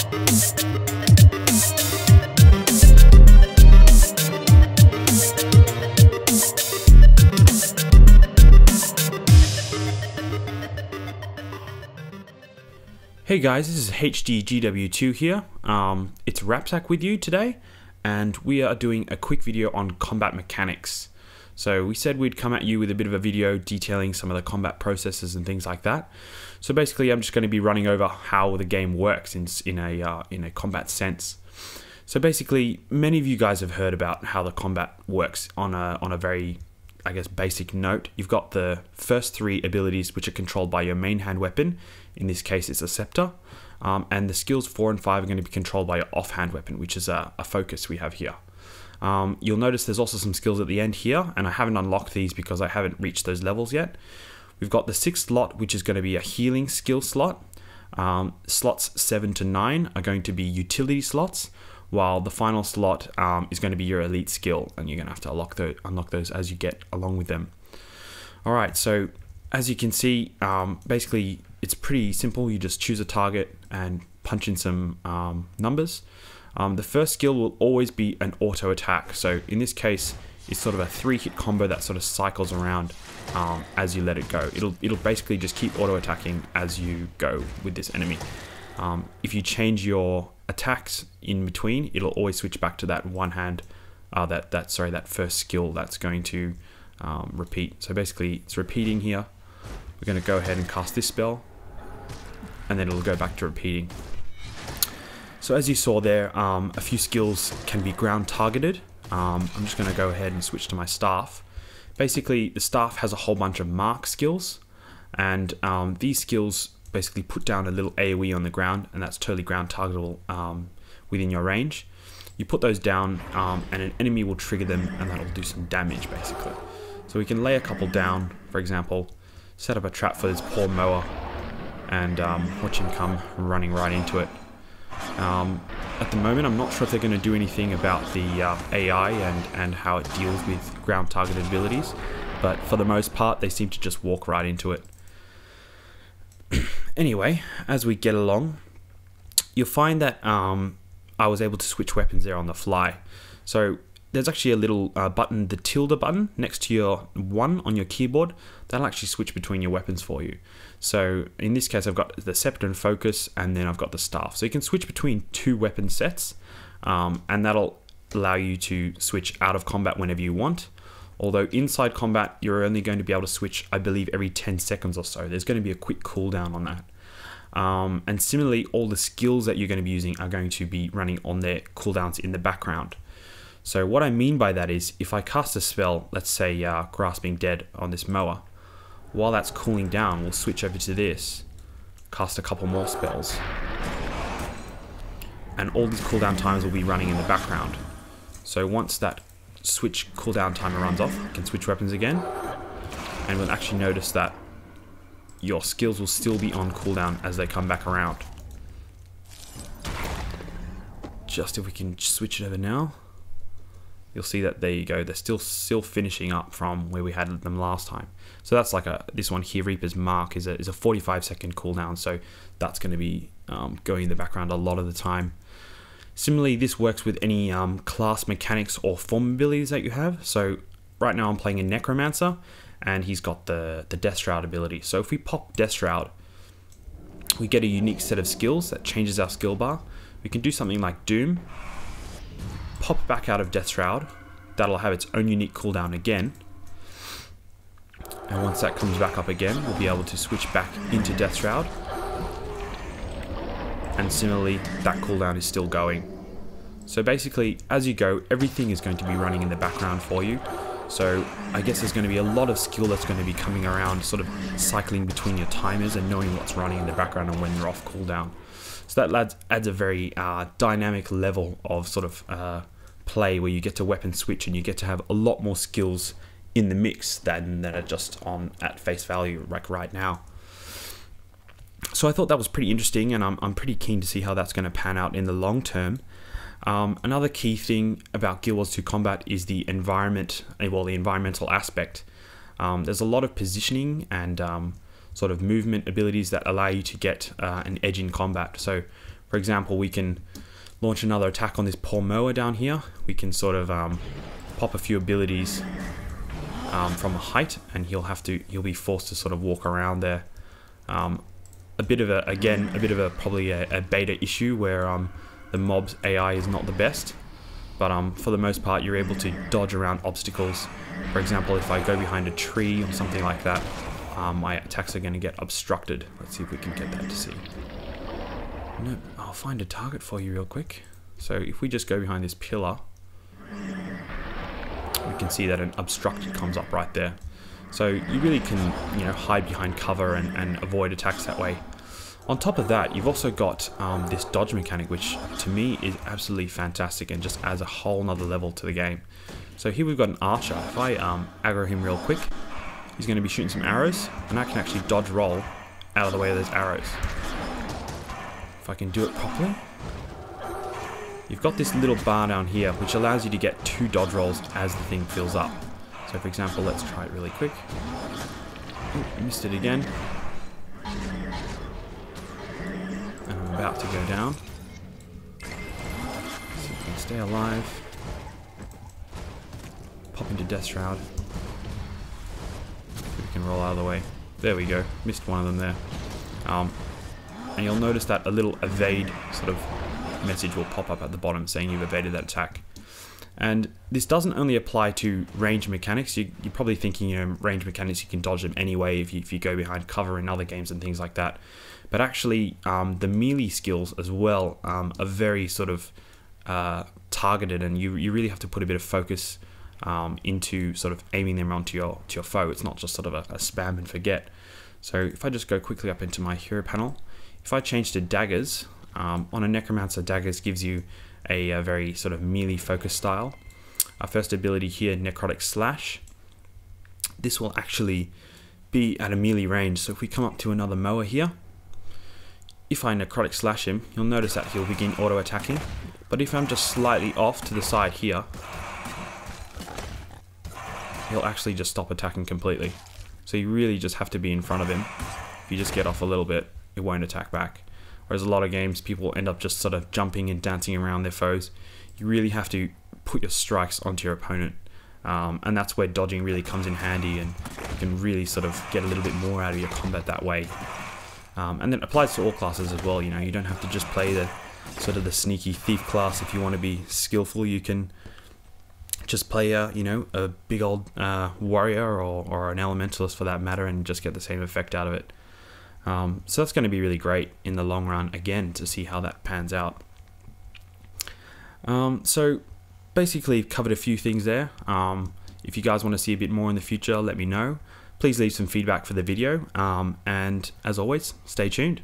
Hey guys, this is HDGW2 here. It's Rapsac with you today, and we are doing a quick video on combat mechanics. So we said we'd come at you with a bit of a video detailing some of the combat processes and things like that. So basically I'm just going to be running over how the game works in a combat sense. So basically many of you guys have heard about how the combat works on a very, I guess, basic note. You've got the first three abilities which are controlled by your main hand weapon. In this case it's a scepter, and the skills 4 and 5 are going to be controlled by your offhand weapon, which is a focus we have here. You'll notice there's also some skills at the end here, and I haven't unlocked these because I haven't reached those levels yet. We've got the 6th slot, which is going to be a healing skill slot. Slots 7 to 9 are going to be utility slots, while the final slot is going to be your elite skill, and you're going to have to unlock those as you get along with them. Alright, so as you can see, basically it's pretty simple. You just choose a target and punch in some numbers. The first skill will always be an auto attack. So in this case, it's sort of a 3-hit combo that sort of cycles around as you let it go. It'll basically just keep auto attacking as you go with this enemy. If you change your attacks in between, it'll always switch back to that one hand, that first skill that's going to repeat. So basically it's repeating here. We're going to go ahead and cast this spell, and then it'll go back to repeating. So as you saw there, a few skills can be ground targeted. I'm just going to go ahead and switch to my staff. Basically, the staff has a whole bunch of mark skills, and these skills basically put down a little AoE on the ground, and that's totally ground targetable within your range. You put those down, and an enemy will trigger them, and that'll do some damage basically. So we can lay a couple down, for example, set up a trap for this poor mower, and watch him come running right into it. At the moment, I'm not sure if they're going to do anything about the AI and how it deals with ground targeted abilities, but for the most part, they seem to just walk right into it. Anyway, as we get along, you'll find that I was able to switch weapons there on the fly. So there's actually a little button, the tilde button, next to your 1 on your keyboard. That'll actually switch between your weapons for you. So in this case, I've got the scepter and focus, and then I've got the staff. So you can switch between 2 weapon sets, and that'll allow you to switch out of combat whenever you want. Although inside combat, you're only going to be able to switch, I believe, every 10 seconds or so. There's going to be a quick cooldown on that. And similarly, all the skills that you're going to be using are going to be running on their cooldowns in the background. So what I mean by that is, if I cast a spell, let's say Grasping Dead on this mower, while that's cooling down, we'll switch over to this, cast a couple more spells, and all these cooldown times will be running in the background. So once that switch cooldown timer runs off, you can switch weapons again, and we'll actually notice that your skills will still be on cooldown as they come back around. Just if we can switch it over now, you'll see that there you go, they're still finishing up from where we had them last time. So that's like this one here, Reaper's Mark, is a 45-second cooldown, so that's going to be going in the background a lot of the time. Similarly, this works with any class mechanics or form abilities that you have. So right now I'm playing a Necromancer, and he's got the Death Shroud ability. So if we pop Death Shroud, we get a unique set of skills that changes our skill bar. We can do something like Doom, pop back out of Death Shroud, that'll have its own unique cooldown again, and once that comes back up again, we'll be able to switch back into Death Shroud, and similarly that cooldown is still going. So basically, as you go, everything is going to be running in the background for you. So I guess there's going to be a lot of skill that's going to be coming around, sort of cycling between your timers and knowing what's running in the background and when you're off cooldown. So that adds a very dynamic level of sort of play, where you get to weapon switch and you get to have a lot more skills in the mix than are just on at face value like right now. So I thought that was pretty interesting, and I'm pretty keen to see how that's going to pan out in the long term. Another key thing about Guild Wars 2 Combat is the environment, well, the environmental aspect. There's a lot of positioning and sort of movement abilities that allow you to get an edge in combat. So For example, we can launch another attack on this poor mower down here. We can sort of pop a few abilities from a height, and he'll be forced to sort of walk around there. A bit of a probably a beta issue where the mob's AI is not the best, but for the most part you're able to dodge around obstacles. For example, if I go behind a tree or something like that, my attacks are going to get obstructed. Let's see if we can get that to see. No, I'll find a target for you real quick. So if we just go behind this pillar, we can see that an obstructed comes up right there. So you really can, hide behind cover and avoid attacks that way. On top of that, you've also got this dodge mechanic, which to me is absolutely fantastic and just adds a whole nother level to the game. So here we've got an archer. If I aggro him real quick, he's going to be shooting some arrows, and I can actually dodge roll out of the way of those arrows. If I can do it properly. You've got this little bar down here, which allows you to get 2 dodge rolls as the thing fills up. So for example, let's try it really quick. Oh, missed it again. And I'm about to go down. So we can stay alive. Pop into Death Shroud. We can roll out of the way. There we go. Missed one of them there. And you'll notice that a little evade sort of message will pop up at the bottom saying you've evaded that attack. And this doesn't only apply to range mechanics. You're probably thinking, range mechanics, you can dodge them anyway if you go behind cover in other games and things like that. But actually, the melee skills as well are very sort of targeted, and you really have to put a bit of focus into sort of aiming them onto your foe. It's not just sort of a spam and forget. So if I just go quickly up into my hero panel, if I change to daggers, on a Necromancer, daggers gives you a very sort of melee focus style. Our first ability here, Necrotic Slash. This will actually be at a melee range. So if we come up to another mower here, if I Necrotic Slash him, you'll notice that he'll begin auto attacking. But if I'm just slightly off to the side here, he'll actually just stop attacking completely. So you really just have to be in front of him. If you just get off a little bit, it won't attack back. Whereas a lot of games, people end up just sort of jumping and dancing around their foes. You really have to put your strikes onto your opponent. And that's where dodging really comes in handy, and you can really sort of get a little bit more out of your combat that way. And that applies to all classes as well. You don't have to just play the sort of the sneaky thief class. If you want to be skillful, you can just play a big old warrior or an elementalist for that matter, and just get the same effect out of it. So that's going to be really great in the long run, again, to see how that pans out. So basically covered a few things there. If you guys want to see a bit more in the future, let me know. Please leave some feedback for the video, and as always, stay tuned.